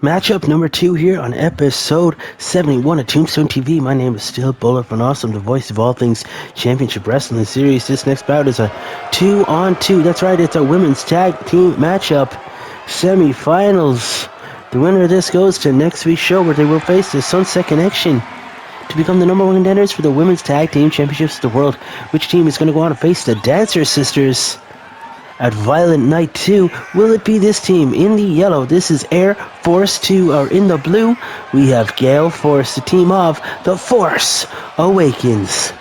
Matchup number 2 here on episode 71 of Tombstone TV. My name is still Bowler from Awesome, the voice of all things Championship Wrestling series. This next bout is a 2-on-2. That's right, it's a women's tag team matchup. Semi-finals. The winner of this goes to next week's show where they will face the Sunset Connection to become the #1 contenders for the Women's Tag Team Championships of the World. Which team is going to go on to face the Dancer Sisters at Violent Night 2? Will it be this team in the yellow? This is Air Force 2, or in the blue, we have Gale Force, the team of the Force Awakens.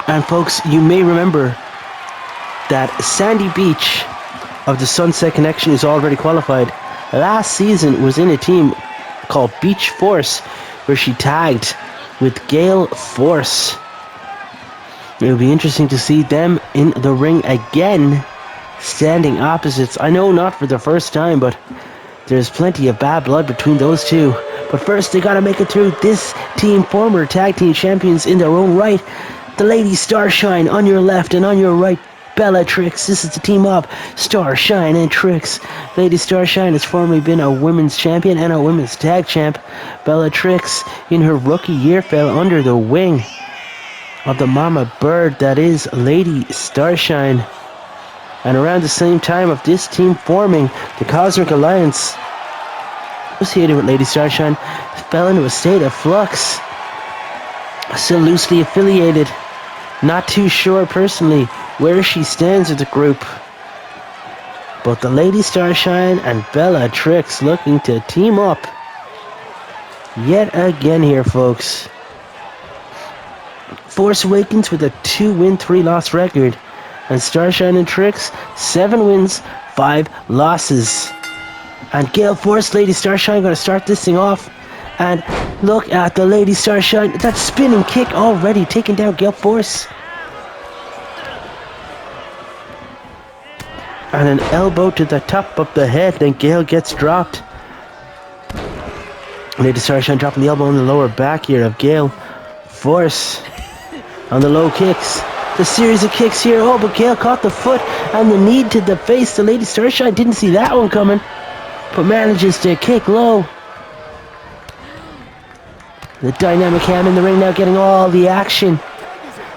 And folks, you may remember that Sandy Beach of the Sunset Connection is already qualified. Last season was in a team called Beach Force, where she tagged with Gale Force. It'll be interesting to see them in the ring again, standing opposites. I know not for the first time, but there's plenty of bad blood between those two. But first, they gotta make it through. This team, former tag team champions in their own right. The Lady Starshine on your left, and on your right, Bellatrix. This is the team of Starshine and Trix. Lady Starshine has formerly been a women's champion and a women's tag champ. Bellatrix, in her rookie year, fell under the wing of the mama bird that is Lady Starshine. And around the same time of this team forming, the Cosmic Alliance, associated with Lady Starshine, fell into a state of flux. Still loosely affiliated. Not too sure personally where she stands with the group. But the Lady Starshine and Bellatrix looking to team up yet again here, folks. Force Awakens with a 2-win, 3-loss record. And Starshine and Trix, 7 wins, 5 losses. And Gale Force, Lady Starshine going to start this thing off. And look at the Lady Starshine. That spinning kick already taking down Gale Force. And an elbow to the top of the head. Then Gale gets dropped. Lady Starshine dropping the elbow on the lower back here of Gale Force. On the low kicks. The series of kicks here. Oh, but Gale caught the foot and the knee to the face. The Lady Starshine didn't see that one coming, but manages to kick low. The dynamic ham in the ring now getting all the action.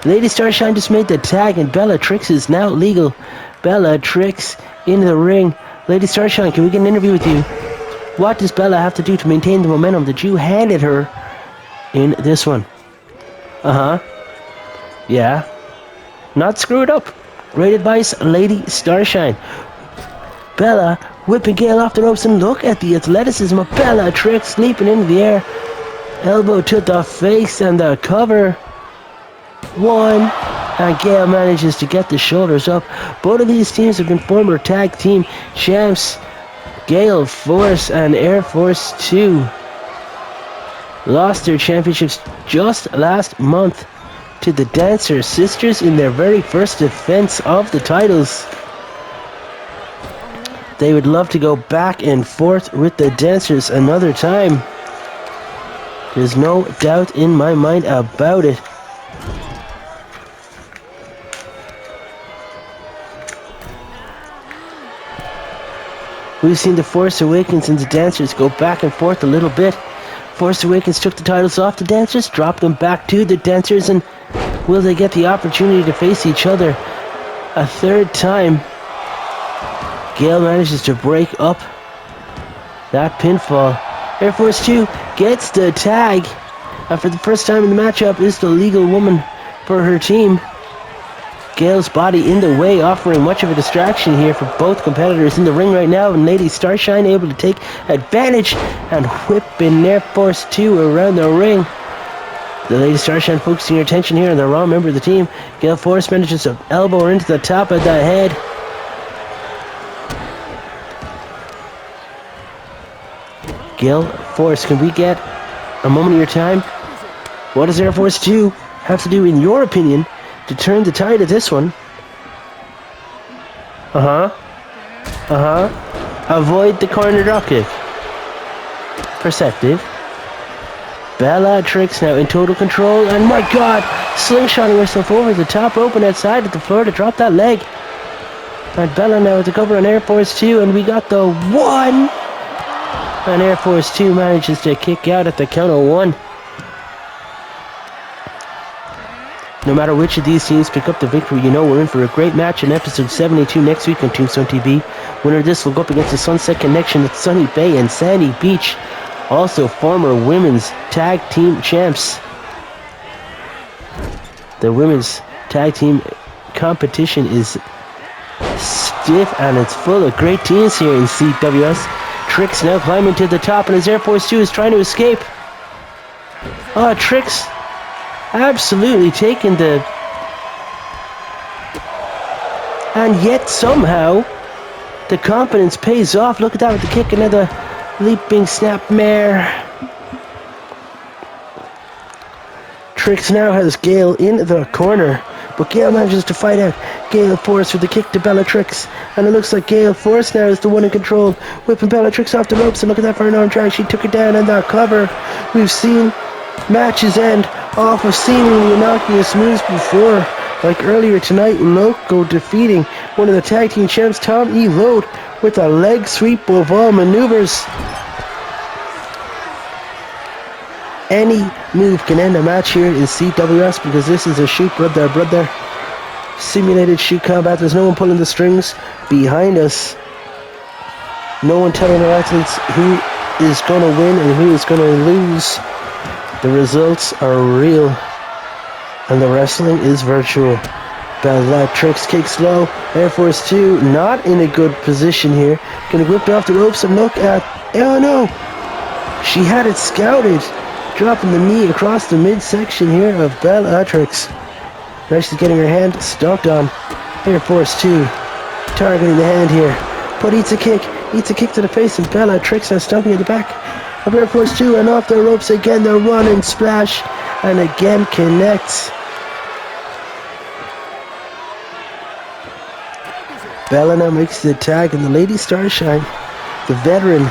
Lady Starshine just made the tag, and Bellatrix is now legal. Bellatrix in the ring. Lady Starshine, can we get an interview with you? What does Bella have to do to maintain the momentum that you handed her in this one? Yeah. Not screw it up. Great advice, Lady Starshine. Bella whipping Gale off the ropes, and look at the athleticism of Bellatrix leaping into the air. Elbow to the face and the cover. 1. And Gale manages to get the shoulders up. Both of these teams have been former tag team champs. Gale Force and Air Force 2 lost their championships just last month to the Dancer Sisters in their very first defense of the titles. They would love to go back and forth with the Dancers another time. There's no doubt in my mind about it. We've seen the Force Awakens and the Dancers go back and forth a little bit. Force Awakens took the titles off the Dancers, dropped them back to the Dancers, and will they get the opportunity to face each other a third time? Gale manages to break up that pinfall. Air Force 2 gets the tag, and for the first time in the matchup is the legal woman for her team. Gale's body in the way, offering much of a distraction here for both competitors in the ring right now, and Lady Starshine able to take advantage and whipping Air Force 2 around the ring. The Lady Starshine focusing her attention here on the wrong member of the team. Gale Force manages to elbow her into the top of the head. Gale Force, can we get a moment of your time? What does Air Force 2 have to do, in your opinion, to turn the tide of this one? Avoid the corner dropkick. Perceptive. Bellatrix now in total control, and my god, slingshotting herself over the top rope and outside of the floor to drop that leg. And Bella now with the cover on Air Force 2, and we got the 1! And Air Force 2 manages to kick out at the count of 1. No matter which of these teams pick up the victory, you know we're in for a great match in episode 72 next week on Tombstone TV. Winner of this will go up against the Sunset Connection at Sunny Bay and Sandy Beach. Also former women's tag team champs. The women's tag team competition is stiff and it's full of great teams here in CWS. Trix now climbing to the top and his Air Force 2 is trying to escape. Oh, Trix absolutely taking the... And yet somehow the confidence pays off. Look at that with the kick, another leaping snapmare. Trix now has Gale in the corner, but Gale manages to fight out. Gale Force with the kick to Bellatrix, and it looks like Gale Force now is the one in control, whipping Bellatrix off the ropes, and look at that for an arm drag. She took it down, and that cover. We've seen matches end off of seemingly innocuous moves before, like earlier tonight, Loco defeating one of the tag team champs, Tom E. Load, with a leg sweep of all maneuvers. Any move can end a match here in CWS because this is a shoot brother. Simulated shoot combat. There's no one pulling the strings behind us. No one telling our athletes who is going to win and who is going to lose. The results are real and the wrestling is virtual. Bellatrix kicks low. Air Force 2 not in a good position here. Gonna whip off the ropes and look at... Oh no! She had it scouted. Dropping the knee across the midsection here of Bellatrix. Now she's getting her hand stomped on. Air Force 2 targeting the hand here. But eats a kick to the face, and Bellatrix now stomping at the back of Air Force 2, and off the ropes again. The run and splash, and again connects. Bella now makes the tag, and the Lady Starshine, the veteran,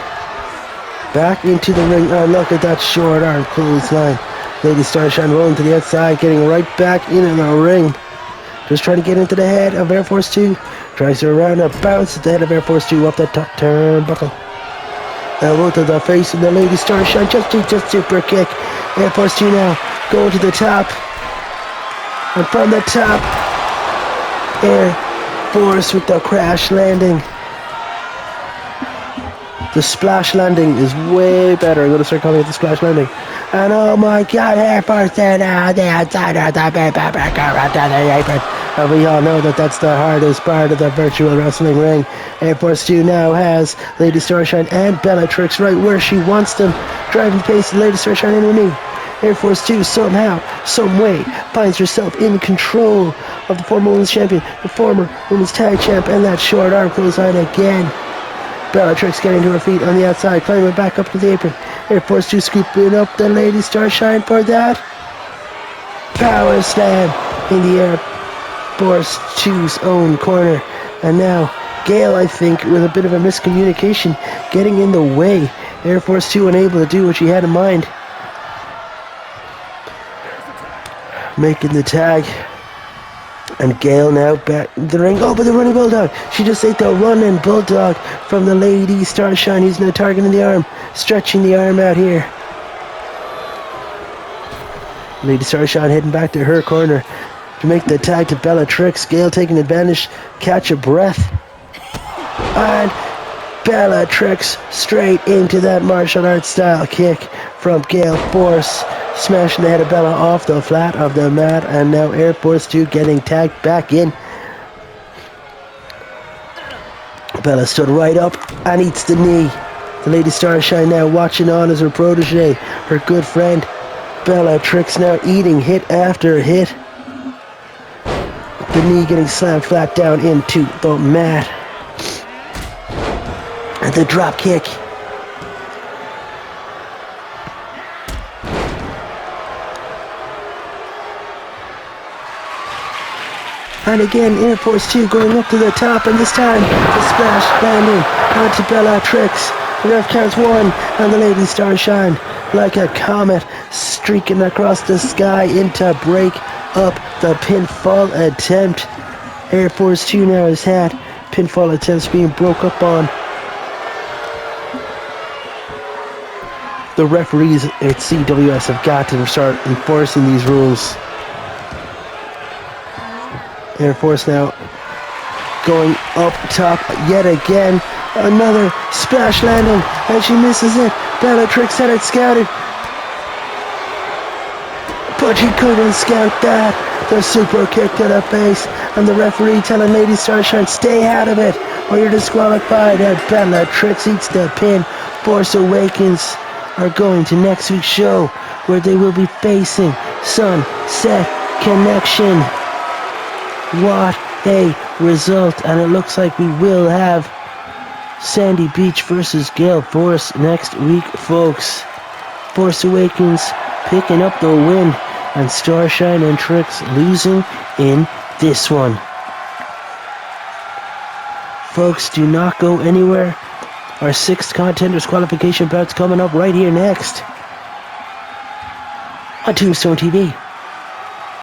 back into the ring. Oh, look at that short arm clothesline. Lady Starshine rolling to the outside, getting right back into the ring. Just trying to get into the head of Air Force 2. Tries to around a bounce at the head of Air Force 2 up that top turnbuckle. Elbow to the face of the Lady Starshine. Just super kick. Air Force 2 now going to the top. And from the top, Air Force with the crash landing. The splash landing is way better. I'm going to start calling it the splash landing. And oh my god, Air Force 2 now the outside of the apron. And we all know that that's the hardest part of the virtual wrestling ring. Air Force 2 now has Lady Starshine and Bellatrix right where she wants them. Driving the pace of Lady Starshine in the knee. Air Force 2 somehow, some way, finds herself in control of the former women's champion, the former women's tag champ, and that short arm clothesline again. Bellatrix getting to her feet on the outside, climbing back up to the apron. Air Force 2 scooping up the Lady Starshine for that power slam in the Air Force 2's own corner. And now Gale, I think, with a bit of a miscommunication, getting in the way. Air Force 2 unable to do what she had in mind. Making the tag. And Gale now back in the ring. Oh, but the running bulldog. She just ate the running bulldog from the Lady Starshine. He's now targeting the arm. Stretching the arm out here. Lady Starshine heading back to her corner to make the tag to Bellatrix. Gale taking advantage. Catch a breath. And Bellatrix straight into that martial arts style kick from Gale Force. Smashing the head of Bella off the flat of the mat, and now Air Force 2 getting tagged back in. Bella stood right up and eats the knee. The Lady Starshine now watching on as her protege, her good friend. Bellatrix now eating hit after hit. The knee getting slammed flat down into the mat. And the drop kick. And again, Air Force 2 going up to the top, and this time the splash landing onto Bellatrix. The ref counts 1, and the Lady Starshine, like a comet, streaking across the sky in to break up the pinfall attempt. Air Force 2 now has had pinfall attempts being broke up on. The referees at CWS have got to start enforcing these rules. Air Force now going up top yet again. Another splash landing, and she misses it. Bellatrix had it scouted, but she couldn't scout that. The super kick to the face, and the referee telling Lady Starshine, stay out of it or you're disqualified. And Bellatrix eats the pin. Force Awakens are going to next week's show, where they will be facing Sunset Connection. What a result, and it looks like we will have Sandy Beach versus Gale Force next week, folks. Force Awakens picking up the win, and Starshine and Trix losing in this one. Folks, do not go anywhere. Our 6th contenders qualification bout's coming up right here next on Tombstone TV.